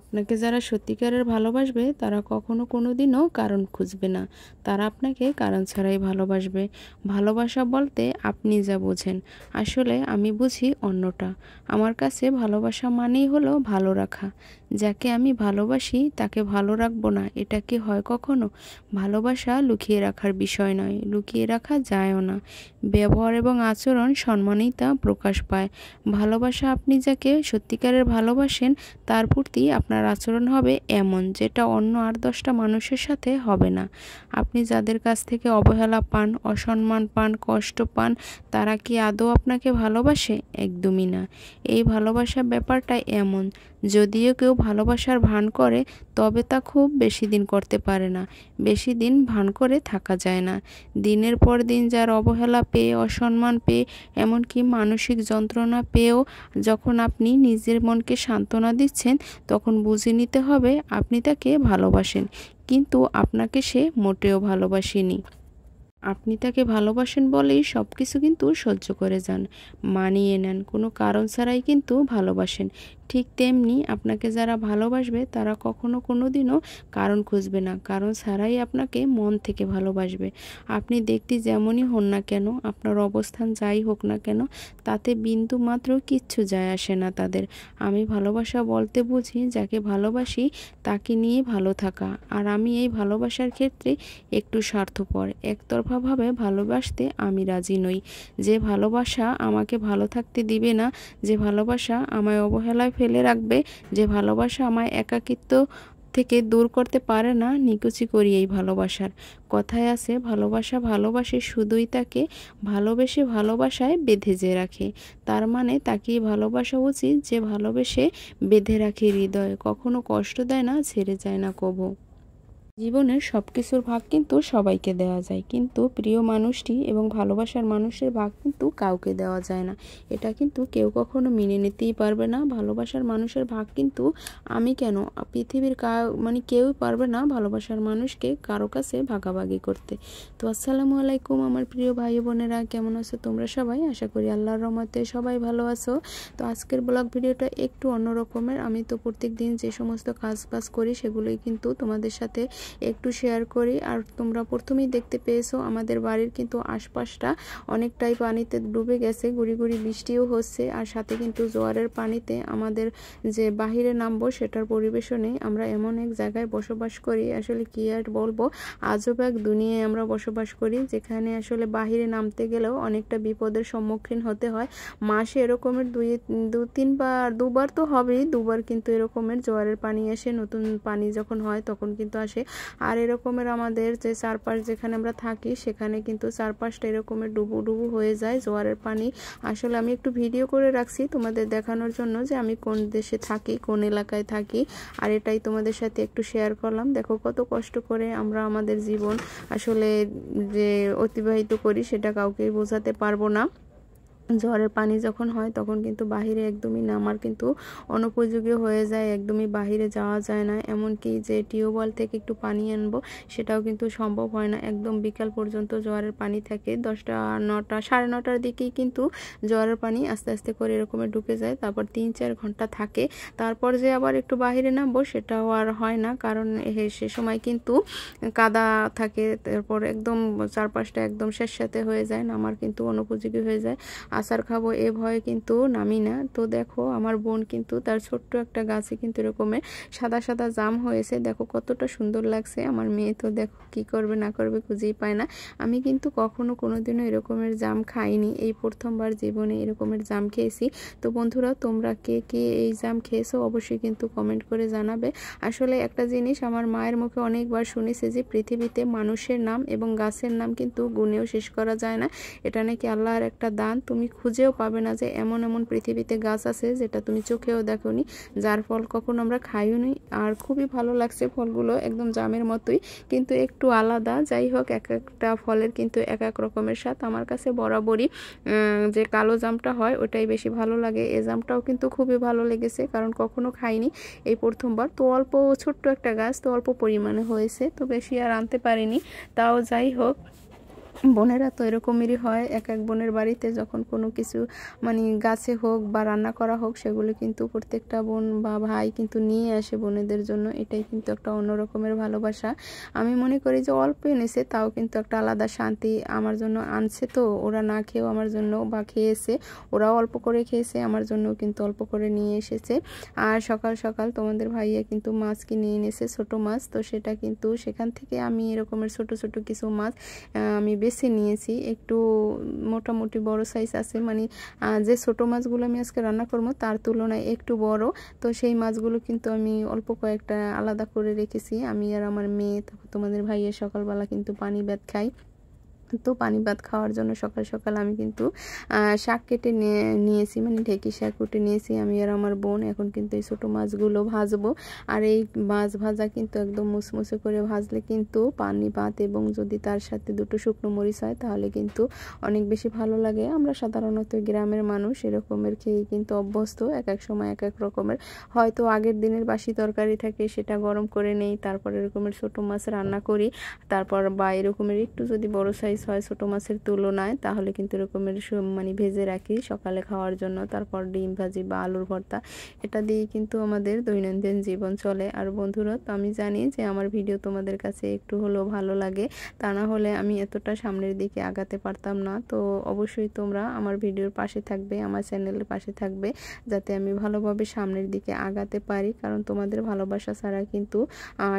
আপনাকে যারা সত্যিকারের ভালোবাসবে তারা কখনো কোনোদিনও কারণ খুঁজবে না। তারা আপনাকে কারণ ছাড়াই ভালোবাসবে। ভালোবাসা বলতে আপনি যা বোঝেন, আসলে আমি বুঝি অন্যটা। আমার কাছে ভালোবাসা মানেই হলো ভালো রাখা। যাকে আমি ভালোবাসি তাকে ভালো রাখবো না, এটা কি হয় কখনো? ভালোবাসা লুকিয়ে রাখার বিষয় নয়, লুকিয়ে রাখা যায়ও না। ব্যবহার এবং আচরণ সম্মানেই তা প্রকাশ পায়। ভালোবাসা, আপনি যাকে সত্যিকারের ভালোবাসেন তার প্রতি আপনার আচরণ হবে এমন, যেটা অন্য 8-10টা মানুষের সাথে হবে না। আপনি যাদের কাছ থেকে অবহেলা পান, অসম্মান পান, কষ্ট পান, তারা কি আদৌ আপনাকে ভালোবাসে? একদমই না। এই ভালোবাসার ব্যাপারটা এমন, যদিও কেউ ভালোবাসার ভান করে, তবে তা খুব বেশি দিন করতে পারে না। বেশি দিন ভান করে থাকা যায় না। দিনের পর দিন যার অবহেলা পেয়ে, অসম্মান পেয়ে, এমনকি মানসিক যন্ত্রণা পেয়েও যখন আপনি নিজের মনকে সান্ত্বনা দিচ্ছেন, তখন বুঝে নিতে হবে আপনি তাকে ভালোবাসেন, কিন্তু আপনাকে সে মোটেও ভালোবাসেনি। আপনি তাকে ভালোবাসেন বলেই সব কিছু কিন্তু সহ্য করে যান, মানিয়ে নেন, কোনো কারণ ছাড়াই কিন্তু ভালোবাসেন। ঠিক তেমনি আপনাকে যারা ভালোবাসবে তারা কখনো কোনোদিনও কারণ খুঁজবে না, কারণ ছাড়াই আপনাকে মন থেকে ভালোবাসবে। আপনি দেখতে যেমনই হন না কেন, আপনার অবস্থান যাই হোক না কেন, তাতে বিন্দু মাত্র কিচ্ছু যায় আসে না তাদের। আমি ভালোবাসা বলতে বুঝি যাকে ভালোবাসি তাকে নিয়ে ভালো থাকা। আর আমি এই ভালোবাসার ক্ষেত্রে একটু স্বার্থপর। একতরফাভাবে ভালোবাসতে আমি রাজি নই। যে ভালোবাসা আমাকে ভালো থাকতে দিবে না, যে ভালোবাসা আমায় অবহেলায় ফেলে রাখবে, যে ভালোবাসা আমায় একাকিত্ব থেকে দূর করতে পারে না, নিকুচি করি এই ভালোবাসার। কথায় আছে, ভালোবাসা ভালোবাসে শুধুই তাকে ভালোবেসে ভালোবাসায় বেঁধে যে রাখে। তার মানে তাকেই ভালোবাসা উচিত যে ভালোবেসে বেঁধে রাখে হৃদয়ে, কখনো কষ্ট দেয় না, ছেড়ে যায় না কবু। জীবনের সব কিছুর ভাগ কিন্তু সবাইকে দেওয়া যায়, কিন্তু প্রিয় মানুষটি এবং ভালোবাসার মানুষের ভাগ কিন্তু কাউকে দেওয়া যায় না। এটা কিন্তু কেউ কখনো মেনে নিতেই পারবে না। ভালোবাসার মানুষের ভাগ কিন্তু আমি কেন, পৃথিবীর মানে কেউই পারবে না ভালোবাসার মানুষকে কারো কাছে ভাগাভাগি করতে। তো আসসালামু আলাইকুম আমার প্রিয় ভাই বোনেরা, কেমন আছো তোমরা সবাই? আশা করি আল্লাহর রহমতে সবাই ভালো আছো। তো আজকের ব্লগ ভিডিওটা একটু অন্য রকমের। আমি তো প্রত্যেক দিন যে সমস্ত কাজ বাজ করি সেগুলোই কিন্তু তোমাদের সাথে একটু শেয়ার করি। আর তোমরা প্রথমেই দেখতে পেয়েছো আমাদের বাড়ির কিন্তু আশপাশটা অনেকটাই পানিতে ডুবে গেছে, গুড়ি গুড়ি বৃষ্টিও হচ্ছে। আর সাথে কিন্তু জোয়ারের পানিতে আমাদের যে বাহিরে নামবো সেটার পরিবেশও নেই। আমরা এমন এক জায়গায় বসবাস করি, আসলে কি আর বলবো, আজব এক দুনিয়ায় আমরা বসবাস করি, যেখানে আসলে বাহিরে নামতে গেলেও অনেকটা বিপদের সম্মুখীন হতে হয়। মাসে এরকমের দুবার তো হবেই, দুবার কিন্তু এরকমের জোয়ারের পানি আসে। নতুন পানি যখন হয় তখন কিন্তু আসে। আর এরকমের আমাদের যে চারপাশ যেখানে আমরা থাকি সেখানে কিন্তু চারপাশটা এরকমের ডুবু ডুবু হয়ে যায় জোয়ারের পানি। আসলে আমি একটু ভিডিও করে রাখছি তোমাদের দেখানোর জন্য যে আমি কোন দেশে থাকি, কোন এলাকায় থাকি, আর এটাই তোমাদের সাথে একটু শেয়ার করলাম। দেখো কত কষ্ট করে আমরা আমাদের জীবন আসলে যে অতিবাহিত করি সেটা কাউকেই বোঝাতে পারবো না। ঝড়ের পানি যখন হয় তখন কিন্তু বাহিরে একদমই নামার কিন্তু অনুপযোগী হয়ে যায়, একদমই বাহিরে যাওয়া যায় না। এমনকি যে টিউবওয়েল থেকে একটু পানি আনবো সেটাও কিন্তু সম্ভব হয় না। একদম বিকাল পর্যন্ত জোয়ারের পানি থাকে, 10টা 9টা 9:30টার দিকেই কিন্তু জোয়ারের পানি আস্তে আস্তে করে এরকমের ঢুকে যায়। তারপর 3-4 ঘন্টা থাকে, তারপর যে আবার একটু বাহিরে নামবো সেটাও আর হয় না, কারণ সে সময় কিন্তু কাদা থাকে। তারপর একদম চারপাশটা একদম স্যাঁতস্যাঁতে হয়ে যায়, নামার কিন্তু অনুপযোগী হয়ে যায়। আচার খাবো এ ভয়ে কিন্তু নামি না। তো দেখো আমার বোন কিন্তু তার ছোট্ট একটা গাছে কিন্তু এরকমের সাদা সাদা জাম হয়েছে, দেখো কতটা সুন্দর লাগছে। আমার মেয়ে তো দেখো কি করবে না করবে খুঁজেই পায় না। আমি কিন্তু কখনো কোনোদিনও এরকমের জাম খাইনি, এই প্রথমবার জীবনে এরকমের জাম খেয়েছি। তো বন্ধুরা, তোমরা কে কে এই জাম খেয়েছো অবশ্যই কিন্তু কমেন্ট করে জানাবে। আসলে একটা জিনিস আমার মায়ের মুখে অনেকবার শুনেছি যে পৃথিবীতে মানুষের নাম এবং গাছের নাম কিন্তু গুণেও শেষ করা যায় না। এটা নাকি আল্লাহর একটা দান, তুমি খুঁজেও পাবে না যে এমন এমন পৃথিবীতে গাছ আছে যেটা তুমি চোখেও দেখোনি, যার ফল কখনো আমরা খাইও নি। আর খুবই ভালো লাগছে ফলগুলো, একদম জামের মতোই কিন্তু একটু আলাদা। যাই হোক, এক একটা ফলের কিন্তু এক এক রকমের স্বাদ। আমার কাছে বরাবরই যে কালো জামটা হয় ওটাই বেশি ভালো লাগে। এই জামটাও কিন্তু খুবই ভালো লেগেছে, কারণ কখনো খাইনি, এই প্রথমবার। তো অল্প ছোট্ট একটা গাছ, তো অল্প পরিমাণে হয়েছে, তো বেশি আর আনতে পারিনি। তাও যাই হোক, বোনেরা তো এরকমেরই হয়, এক এক বোনের বাড়িতে যখন কোনো কিছু মানে গাছে হোক বা রান্না করা হোক, সেগুলো কিন্তু প্রত্যেকটা বোন বা ভাই কিন্তু নিয়ে আসে বোনেদের জন্য। এটাই কিন্তু একটা অন্য রকমের ভালোবাসা। আমি মনে করি যে অল্প এনেছে তাও কিন্তু একটা আলাদা শান্তি। আমার জন্য আনছে, তো ওরা না খেয়েও আমার জন্য বা খেয়েছে, ওরাও অল্প করে খেয়েছে, আমার জন্যও কিন্তু অল্প করে নিয়ে এসেছে। আর সকাল সকাল তোমাদের ভাইয়া কিন্তু মাছ কিনে এনেছে, ছোট মাছ। তো সেটা কিন্তু সেখান থেকে আমি এরকমের ছোট ছোট কিছু মাছ আমি বেছে নিয়েছি, একটু মোটামুটি বড় সাইজ আছে, মানে যে ছোট মাছগুলো আমি আজকে রান্না করবো তার তুলনায় একটু বড়। তো সেই মাছগুলো কিন্তু আমি অল্প কয়েকটা আলাদা করে রেখেছি। আমি আর আমার মেয়ে, তোমাদের ভাইয়ের সকালবেলা কিন্তু পানি ভাত খাই। তো পানি ভাত খাওয়ার জন্য সকাল সকাল আমি কিন্তু শাক কেটে নিয়েছি, মানে ঢেঁকি শাক কুটে নিয়েছি আমি আর আমার বোন। এখন কিন্তু এই ছোটো মাছগুলো ভাজবো। আর এই মাছ ভাজা কিন্তু একদম মুসমুসে করে ভাজলে কিন্তু পানি ভাত এবং যদি তার সাথে দুটো শুকনো মরিচ হয় তাহলে কিন্তু অনেক বেশি ভালো লাগে। আমরা সাধারণত গ্রামের মানুষ এরকমের খেয়ে কিন্তু অভ্যস্ত। এক এক সময় এক এক রকমের, হয়তো আগের দিনের বাসি তরকারি থাকে সেটা গরম করে নেই, তারপর এরকমের ছোটো মাছ রান্না করি। তারপর বা এরকমের একটু যদি বড় সাইজ হয় ছোটো মাছের তুলনায়, তাহলে কিন্তু এরকমের মানে ভেজে রাখি সকালে খাওয়ার জন্য। তারপর ডিম ভাজি বা আলুর ভর্তা, এটা দিয়ে কিন্তু আমাদের দৈনন্দিন জীবন চলে। আর বন্ধুরা, তো আমি জানি যে আমার ভিডিও তোমাদের কাছে একটু হলেও ভালো লাগে, তা না হলে আমি এতটা সামনের দিকে আগাতে পারতাম না। তো অবশ্যই তোমরা আমার ভিডিওর পাশে থাকবে, আমার চ্যানেলের পাশে থাকবে, যাতে আমি ভালোভাবে সামনের দিকে আগাতে পারি। কারণ তোমাদের ভালোবাসা ছাড়া কিন্তু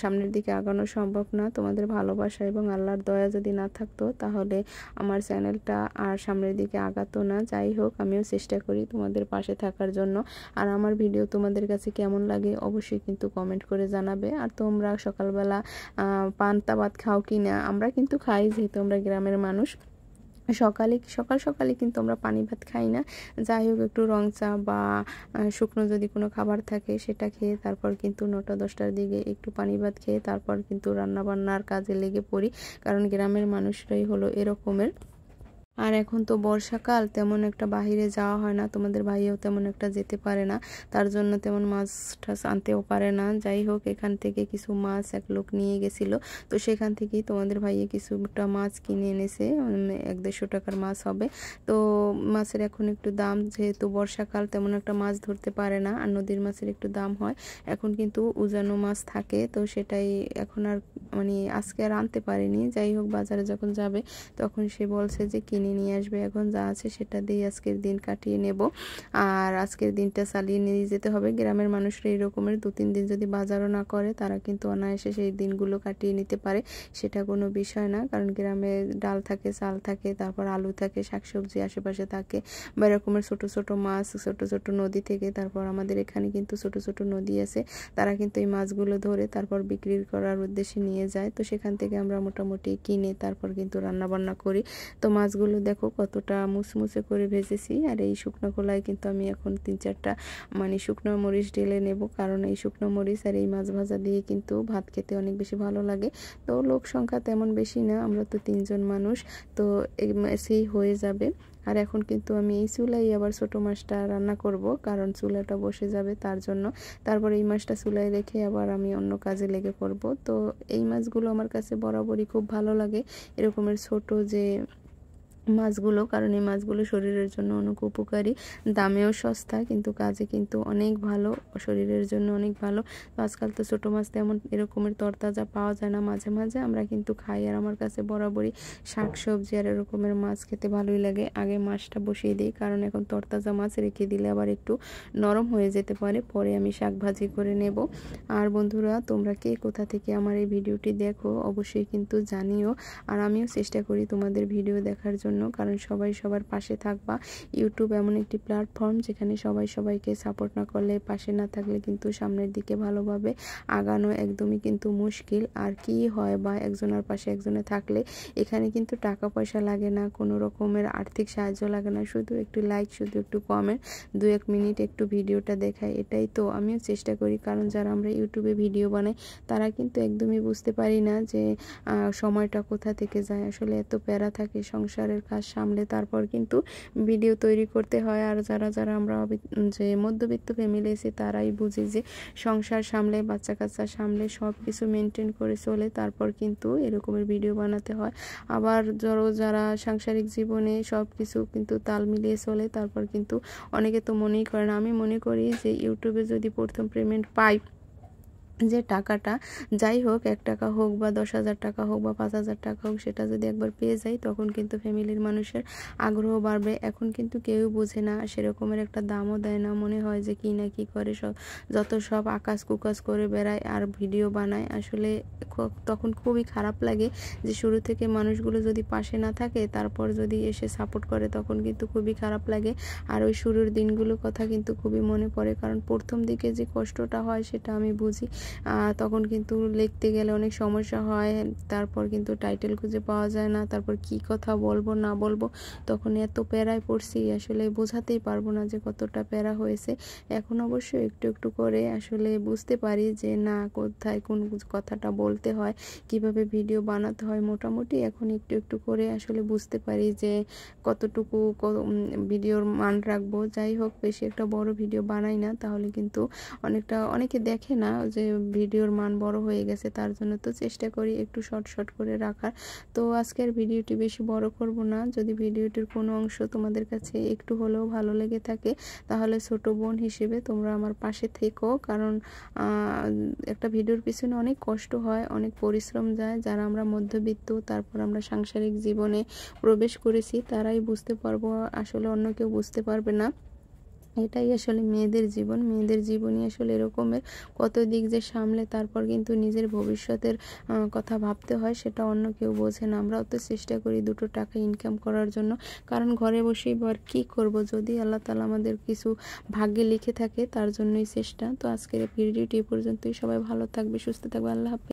সামনের দিকে আগানো সম্ভব না। তোমাদের ভালোবাসা এবং আল্লাহর দয়া যদি না থাকতো তাহলে আমার চ্যানেলটা আর সামনের দিকে আগাতো না। যাই হোক, আমিও চেষ্টা করি তোমাদের পাশে থাকার জন্য। আর আমার ভিডিও তোমাদের কাছে কেমন লাগে অবশ্যই কিন্তু কমেন্ট করে জানাবে। আর তোমরা সকালবেলা পান্তা ভাত খাও কি না? আমরা কিন্তু খাই, যেহেতু আমরা গ্রামের মানুষ। সকাল সকালে কিন্তু আমরা পানি ভাত খাই না। যাই হোক, একটু রং চা বা শুকনো যদি কোনো খাবার থাকে সেটা খেয়ে তারপর কিন্তু 9টা-10টার দিকে একটু পানি ভাত খেয়ে তারপর কিন্তু রান্না বান্নার কাজে লেগে পড়ি। কারণ গ্রামের মানুষরাই হলো এরকমের। আর এখন তো বর্ষাকাল, তেমন একটা বাহিরে যাওয়া হয় না, তোমাদের ভাইয়াও তেমন একটা যেতে পারে না, তার জন্য তেমন মাছ টাছ আনতেও পারে না। যাই হোক, এখান থেকে কিছু মাছ এক লোক নিয়ে গেছিলো, তো সেখান থেকেই তোমাদের ভাইয়া কিছুটা মাছ কিনে এনেছে, 100-150 টাকার মাছ হবে। তো মাছের এখন একটু দাম, যেহেতু বর্ষাকাল তেমন একটা মাছ ধরতে পারে না, আর নদীর মাছের একটু দাম হয়। এখন কিন্তু উজানো মাছ থাকে, তো সেটাই এখন আর মানে আজকে আর আনতে পারিনি। যাই হোক, বাজারে যখন যাবে তখন সে বলছে যে কিনে নিয়ে আসবে, এখন যা আছে সেটা দিয়ে আজকের দিন কাটিয়ে নেব। আর আজকের দিনটা চালিয়ে নিয়ে যেতে হবে। গ্রামের মানুষরা এরকমের 2-3 দিন যদি বাজারও না করে, তারা কিন্তু অনায়াসে সেই দিনগুলো কাটিয়ে নিতে পারে, সেটা কোনো বিষয় না। কারণ গ্রামে ডাল থাকে, চাল থাকে, তারপর আলু থাকে, শাকসবজি আশেপাশে থাকে, বা এরকমের ছোট ছোট মাছ ছোট ছোট নদী থেকে, তারপর আমাদের এখানে কিন্তু ছোট ছোট নদী আছে, তারা কিন্তু এই মাছগুলো ধরে তারপর বিক্রি করার উদ্দেশ্যে নিয়ে যায়। তো সেখান থেকে আমরা মোটামুটি কিনে তারপর কিন্তু রান্না বান্না করি। তো মাছগুলো দেখো কতটা মুসমুসে করে ভেজেছি। আর এই শুকনো কলায় কিন্তু আমি এখন 3-4টা মানে শুকনো মরিচ ঢেলে নেব, কারণ এই শুকনো মরিচ আর এই মাছ ভাজা দিয়ে কিন্তু ভাত খেতে অনেক বেশি ভালো লাগে। তো লোক সংখ্যা তেমন বেশি না, আমরা তো 3জন মানুষ, তো সেই হয়ে যাবে। আর এখন কিন্তু আমি এই চুলাই আবার ছোটো মাছটা রান্না করব, কারণ চুলাটা বসে যাবে তার জন্য। তারপর এই মাছটা চুলায় রেখে আবার আমি অন্য কাজে লেগে পড়ব। তো এই মাছগুলো আমার কাছে বরাবরই খুব ভালো লাগে, এরকমের ছোট যে মাছগুলো, কারণ এই মাছগুলো শরীরের জন্য অনেক উপকারী, দামেও সস্তা, কিন্তু কাজে কিন্তু অনেক ভালো, শরীরের জন্য অনেক ভালো। তো আজকাল তো ছোটো মাছ তেমন এরকমের তরতাজা পাওয়া যায় না, মাঝে মাঝে আমরা কিন্তু খাই। আর আমার কাছে বরাবরই শাকসবজি আর এরকমের মাছ খেতে ভালোই লাগে। আগে মাছটা বসিয়ে দিই, কারণ এখন তরতাজা মাছ রেখে দিলে আবার একটু নরম হয়ে যেতে পারে, পরে আমি শাক ভাজি করে নেব। আর বন্ধুরা, তোমরা কে কোথা থেকে আমার এই ভিডিওটি দেখো অবশ্যই কিন্তু জানিও। আর আমিও চেষ্টা করি তোমাদের ভিডিও দেখার জন্য, কারণ সবাই সবার পাশে থাকবা। ইউটিউব এমন একটি প্ল্যাটফর্ম যেখানে সবাই সবাইকে সাপোর্ট না করলে, পাশে না থাকলে কিন্তু সামনের দিকে ভালোভাবে আগানো একদমই কিন্তু মুশকিল। আর কি হয় বা একজনের পাশে একজনে থাকলে এখানে কিন্তু টাকা পয়সা লাগে না, কোনো রকমের আর্থিক সাহায্য লাগে না, শুধু একটু লাইক, শুধু একটু কমেন্ট, 2-1 মিনিট একটু ভিডিওটা দেখায়, এটাই তো আমিও চেষ্টা করি। কারণ যারা আমরা ইউটিউবে ভিডিও বানাই তারা কিন্তু একদমই বুঝতে পারি না যে সময়টা কোথা থেকে যায়। আসলে এত প্যারা থাকে সংসারের কাজ সামলে তারপর কিন্তু ভিডিও তৈরি করতে হয়। আর যারা আমরা যে মধ্যবিত্ত ফ্যামিলি আছি তারাই বুঝি যে সংসার সামলে বাচ্চা কাচ্চা সামলে সব কিছু মেনটেন করে চলে তারপর কিন্তু এরকমের ভিডিও বানাতে হয়। আবার যারা সাংসারিক জীবনে সব কিছু কিন্তু তাল মিলিয়ে চলে তারপর কিন্তু অনেকে তো মনেই করে না। আমি মনে করি যে ইউটিউবে যদি প্রথম পেমেন্ট পাই, যে টাকাটা যাই হোক 1 টাকা হোক বা 10,000 টাকা হোক বা 5,000 টাকা হোক, সেটা যদি একবার পেয়ে যাই তখন কিন্তু ফ্যামিলির মানুষের আগ্রহ বাড়বে। এখন কিন্তু কেউ বোঝে না, সেরকমের একটা দামও দেয় না, মনে হয় যে কি না কি করে যত সব আকাশ কুকাশ করে বেড়ায় আর ভিডিও বানায়। আসলে তখন খুবই খারাপ লাগে যে শুরু থেকে মানুষগুলো যদি পাশে না থাকে তারপর যদি এসে সাপোর্ট করে তখন কিন্তু খুবই খারাপ লাগে। আর ওই শুরুর দিনগুলোর কথা কিন্তু খুবই মনে পড়ে, কারণ প্রথম দিকে যে কষ্টটা হয় সেটা আমি বুঝি। তখন কিন্তু লিখতে গেলে অনেক সমস্যা হয়, তারপর কিন্তু টাইটেল খুঁজে পাওয়া যায় না, তারপর কি কথা বলবো না বলবো, তখন এত প্যারায় পড়ছি আসলে বোঝাতেই পারবো না যে কতটা প্যারা হয়েছে। এখন অবশ্য একটু একটু করে আসলে বুঝতে পারি যে না কোথায় কোন কথাটা বলতে হয়, কিভাবে ভিডিও বানাতে হয়, মোটামুটি এখন একটু একটু করে আসলে বুঝতে পারি যে কতটুকু ভিডিওর মান রাখবো। যাই হোক, বেশি একটা বড় ভিডিও বানাই না, তাহলে কিন্তু অনেকে দেখে না যে ভিডিওর মান বড় হয়ে গেছে, তার জন্য তো চেষ্টা করি একটু শর্ট করে রাখার। তো আজকের ভিডিওটি বেশি বড় করব না। যদি ভিডিওটির কোনো অংশ তোমাদের কাছে একটু হলেও ভালো লেগে থাকে তাহলে ছোট বোন হিসেবে তোমরা আমার পাশে থেকো, কারণ একটা ভিডিওর পিছনে অনেক কষ্ট হয়, অনেক পরিশ্রম যায়। যারা আমরা মধ্যবিত্ত তারপর আমরা সাংসারিক জীবনে প্রবেশ করেছি তারাই বুঝতে পারবো, আসলে অন্য কেউ বুঝতে পারবে না। এটাই আসলে মেয়েদের জীবনই আসলে এরকমের, কত দিক যে সামলে তারপর কিন্তু নিজের ভবিষ্যতের কথা ভাবতে হয়, সেটা অন্য কেউ বোঝে না। আমরাও তো চেষ্টা করি 2 টাকা ইনকাম করার জন্য, কারণ ঘরে বসেই আর কি করব, যদি আল্লাহ তাআলা আমাদের কিছু ভাগ্যে লিখে থাকে তার জন্যই চেষ্টা। তো আজকের ভিডিওটি এ পর্যন্তই। সবাই ভালো থাকবে, সুস্থ থাকবে। আল্লাহ হাফেজ।